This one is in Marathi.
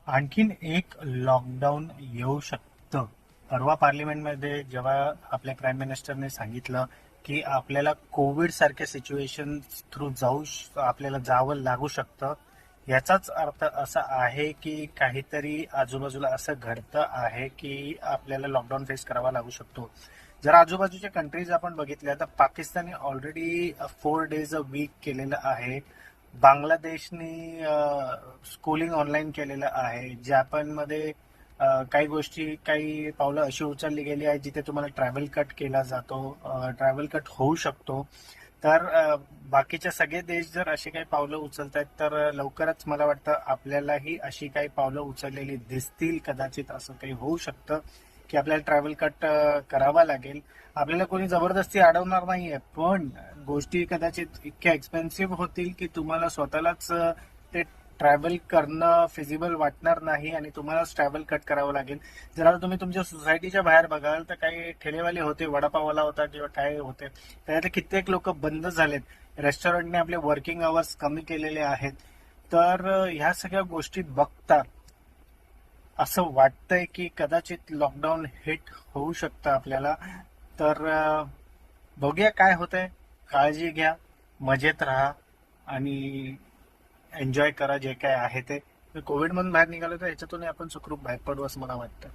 आणखीन एक लॉकडाऊन येऊ शकतं. परवा पार्लिमेंटमध्ये जेव्हा आपल्या प्राईम मिनिस्टरने सांगितलं की आपल्याला कोविड सारख्या सिच्युएशन थ्रू आपल्याला जावं लागू शकतं, याचाच अर्थ असा आहे की काहीतरी आजूबाजूला असं घडतं आहे की आपल्याला लॉकडाऊन फेस करावा लागू शकतो. जर आजूबाजूच्या कंट्रीज आपण बघितल्या तर पाकिस्तानने ऑलरेडी 4 days अ वीक केलेलं आहे. बांगलादेशने स्कूलिंग ऑनलाईन केलेलं आहे. जपानमध्ये काही गोष्टी, काही पावलं अशी उचलली गेली आहे जिथे तुम्हाला ट्रॅव्हल कट केला जातो, ट्रॅव्हल कट होऊ शकतो. तर बाकीचे सगळे देश जर अशी काही पावलं उचलत आहेत तर लवकरच मला वाटतं आपल्यालाही अशी काही पावलं उचललेली दिसतील. कदाचित असं काही होऊ शकतं की आपल्याला ट्रॅव्हल कट करावा लागेल. आपल्याला कोणी जबरदस्ती अडवणार नाहीये, पण गोष्टी कदाचित इतक्या एक्सपेन्सिव्ह होतील की तुम्हाला स्वतःलाच ते ट्रॅव्हल करणं फिजिबल वाटणार नाही आणि तुम्हालाच ट्रॅव्हल कट करावं लागेल. जर आता तुम्ही तुमच्या सोसायटीच्या बाहेर बघाल तर काही ठेलेवाले होते, वडापाववाला होता किंवा काय होते, त्याच्यातले कित्येक लोक बंद झालेत. रेस्टॉरंटने आपले वर्किंग अवर्स कमी केलेले आहेत. तर ह्या सगळ्या गोष्टी बघता असं वाटतंय की कदाचित लॉकडाऊन हिट होऊ शकतं आपल्याला. तर बघूया काय होतंय. काळजी घ्या, मजेत राहा आणि एन्जॉय करा जे काय आहे ते. कोविड मधून बाहेर निघालो तर ह्याच्यातून आपण सुखरूप बाहेर पडू असं मला वाटतं.